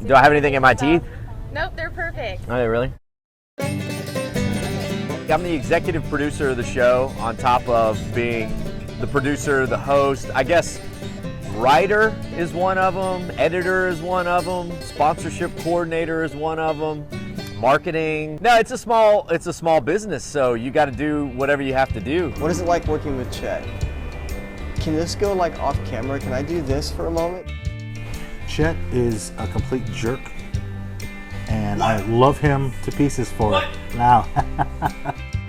Do I have anything in my teeth? Nope, they're perfect. Are they really? I'm the executive producer of the show, on top of being the producer, the host. I guess writer is one of them, editor is one of them, sponsorship coordinator is one of them, marketing. No, it's a small business, so you got to do whatever you have to do. What is it like working with Chet? Can this go like off camera? Can I do this for a moment? Chet is a complete jerk, and I love him to pieces for it. Now.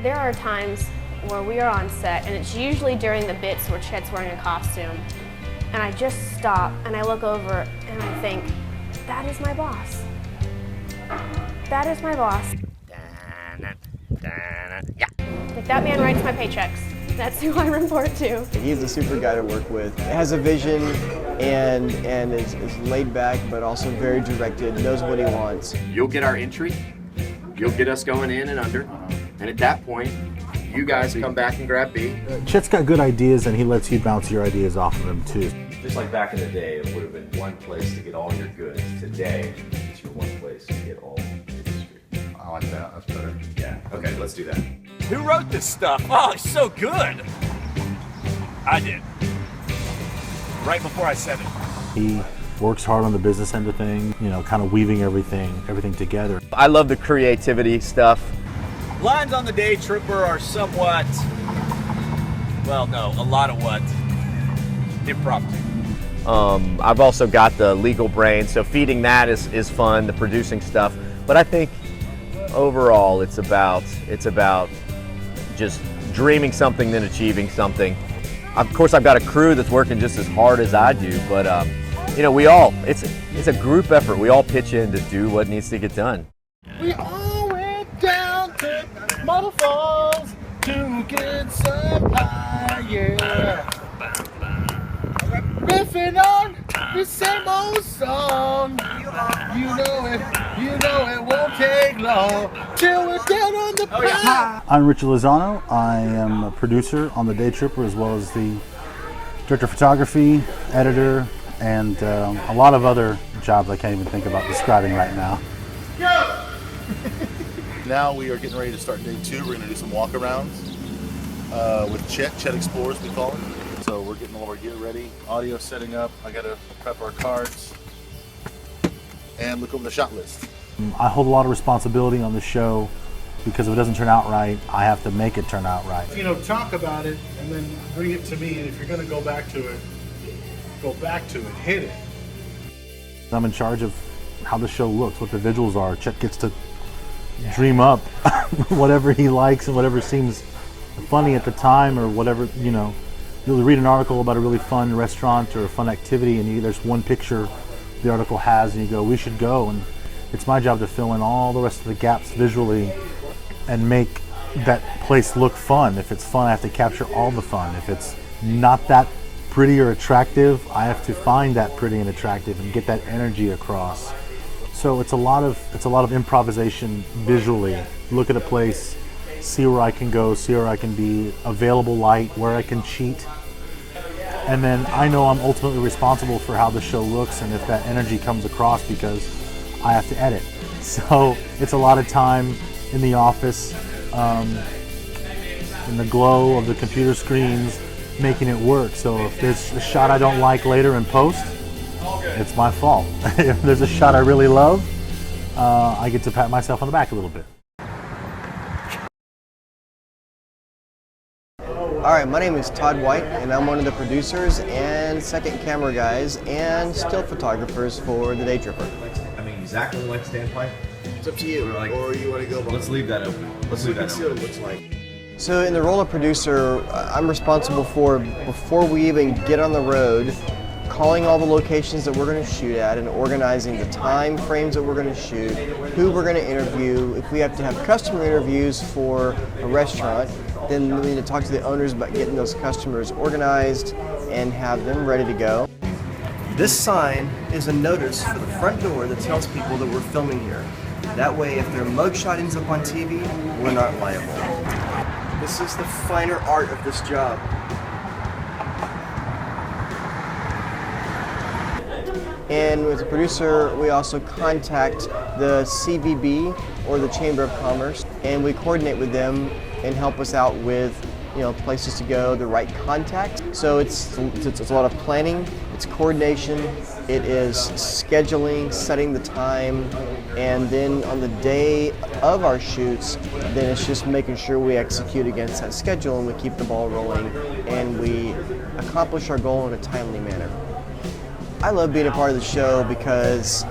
There are times where we are on set, and it's usually during the bits where Chet's wearing a costume, and I just stop and I look over and I think, that is my boss. That is my boss. Yeah. Like, that man writes my paychecks. That's who I report to. He's a super guy to work with. Has a vision and is laid back, but also very directed, knows what he wants. You'll get our entry, you'll get us going in and under, and at that point, you guys come back and grab B. Chet's got good ideas, and he lets you bounce your ideas off of him too. Just like back in the day, it would have been one place to get all your goods. Today, it's your one place to get all industry. I like that, that's better. Yeah, okay, let's do that. Who wrote this stuff? Oh, it's so good. I did. Right before I said it. He works hard on the business end of things, you know, kind of weaving everything together. I love the creativity stuff. Lines on the Daytripper are somewhat, well, no, a lot of what? Impromptu. I've also got the legal brain, so feeding that is fun, the producing stuff. But I think overall it's about just dreaming something, then achieving something. Of course, I've got a crew that's working just as hard as I do, but you know, it's a group effort. We all pitch in to do what needs to get done. We all went down to Model Falls to get some pie, yeah. Riffing on the same old song. You know it won't take long till we're down on the pie. I'm Richard Lozano. I am a producer on the Daytripper, as well as the director of photography, editor, and a lot of other jobs I can't even think about describing right now. Now we are getting ready to start day 2. We're going to do some walkarounds with Chet Explorers, we call it. So we're getting all of our gear ready, audio setting up. I got to prep our cards and look over the shot list. I hold a lot of responsibility on the show because if it doesn't turn out right, I have to make it turn out right. You know, talk about it and then bring it to me, and if you're going to go back to it, hit it. I'm in charge of how the show looks, what the visuals are. Chet gets to dream up whatever he likes and whatever seems funny at the time, or whatever, you know. You'll read an article about a really fun restaurant or a fun activity, and there's one picture the article has, and you go, we should go. And it's my job to fill in all the rest of the gaps visually and make that place look fun. If it's fun, I have to capture all the fun. If it's not that pretty or attractive, I have to find that pretty and attractive and get that energy across. So it's a lot of improvisation visually. Look at a place, see where I can go, see where I can be, available light, where I can cheat. And then I know I'm ultimately responsible for how the show looks and if that energy comes across, because I have to edit. So it's a lot of time in the office, in the glow of the computer screens, making it work. So if there's a shot I don't like later in post, it's my fault. If there's a shot I really love, I get to pat myself on the back a little bit. All right, my name is Todd White, and I'm one of the producers and second camera guys and still photographers for the Daytripper. I mean, exactly like standpipe. It's up to you, or you want to go. Let's leave that open. Let's leave that See what open. it looks like. So in the role of producer, I'm responsible for, before we even get on the road, calling all the locations that we're going to shoot at and organizing the time frames that we're going to shoot, who we're going to interview. If we have to have customer interviews for a restaurant, then we need to talk to the owners about getting those customers organized and have them ready to go. This sign is a notice for the front door that tells people that we're filming here. That way, if their mugshot ends up on TV, we're not liable. This is the finer art of this job. And as a producer, we also contact the CVB, or the Chamber of Commerce, and we coordinate with them and help us out with, places to go, the right contacts. So it's a lot of planning, it's coordination, it is scheduling, setting the time, and then on the day of our shoots, then it's just making sure we execute against that schedule and we keep the ball rolling and we accomplish our goal in a timely manner. I love being a part of the show because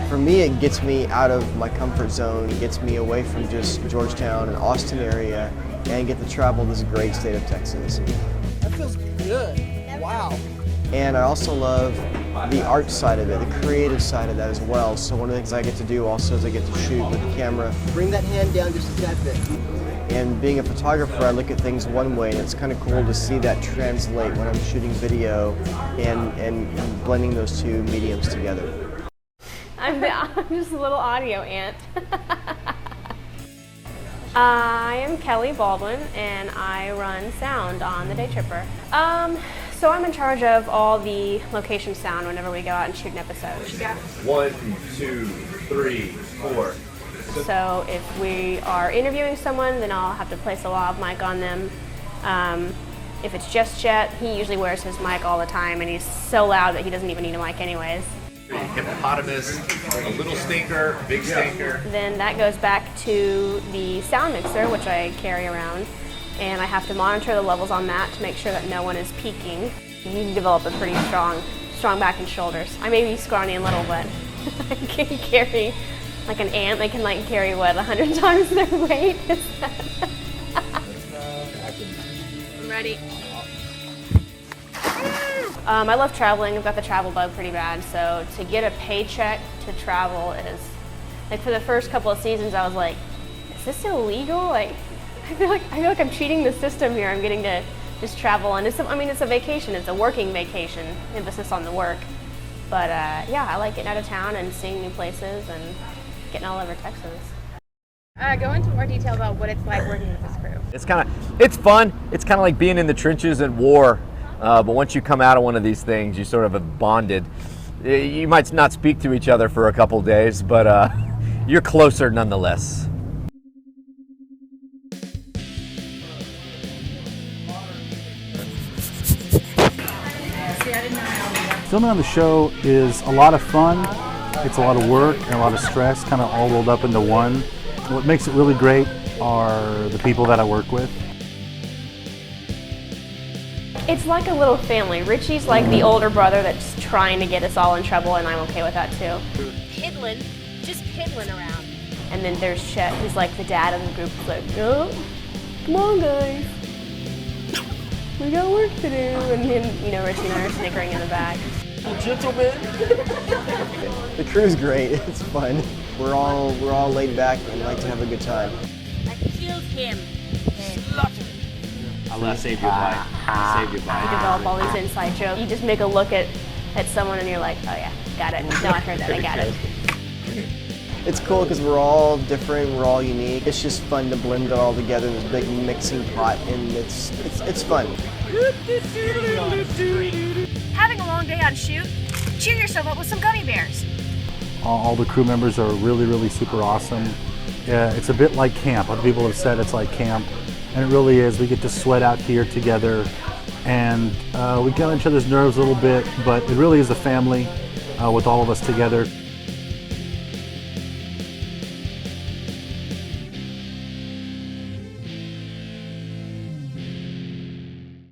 for me it gets me out of my comfort zone, it gets me away from just Georgetown and Austin area and get to travel this great state of Texas. That feels good. Wow. And I also love the art side of it, the creative side of that as well. So one of the things I get to do also is I get to shoot with the camera. Bring that hand down just a tad bit. And being a photographer, I look at things one way, and it's kind of cool to see that translate when I'm shooting video and blending those two mediums together. I'm just a little audio ant. I am Kelly Baldwin, and I run sound on the Daytripper. So I'm in charge of all the location sound whenever we go out and shoot an episode. 1, 2, 3, 4. So if we are interviewing someone, then I'll have to place a lav mic on them. If it's just Chet, he usually wears his mic all the time, and he's so loud that he doesn't even need a mic anyways. Hippopotamus, a little stinker, big stinker. Then that goes back to the sound mixer, which I carry around, and I have to monitor the levels on that to make sure that no one is peaking. You can develop a pretty strong back and shoulders. I may be scrawny and little, but I can carry like an ant. They can carry 100 times their weight. I'm ready. I love traveling. I've got the travel bug pretty bad, so to get a paycheck to travel is, for the first couple of seasons I was like, is this illegal? I feel like I'm cheating the system here. I'm getting to just travel, and it's a vacation. It's a working vacation, emphasis on the work. But yeah, I like getting out of town and seeing new places and getting all over Texas. Go into more detail about what it's like working with this crew. It's fun. It's kind of like being in the trenches at war. But once you come out of one of these things, you sort of have bonded. You might not speak to each other for a couple days, but you're closer nonetheless. Filming on the show is a lot of fun. It's a lot of work and a lot of stress, kind of all rolled up into one. What makes it really great are the people that I work with. It's like a little family. Richie's like the older brother that's trying to get us all in trouble, and I'm okay with that too. Just piddling around. And then there's Chet, who's like the dad of the group. He's like, oh, come on guys, we got work to do. And then, Richie and I are snickering in the back. Gentlemen. The crew's great. It's fun. We're all laid back and like to have a good time. I killed him. I saved your life. Saved your You life. develop all these inside jokes. You just make a look at someone and you're like, oh yeah, got it. No, I heard that, I got it. It's cool because we're all different, we're all unique. It's just fun to blend it all together in this big mixing pot, and it's fun. Having a long day on shoot? Cheer yourself up with some gummy bears. All the crew members are really, really super awesome. It's a bit like camp. Other people have said it's like camp, and it really is. We get to sweat out here together, and we get on each other's nerves a little bit, but it really is a family with all of us together.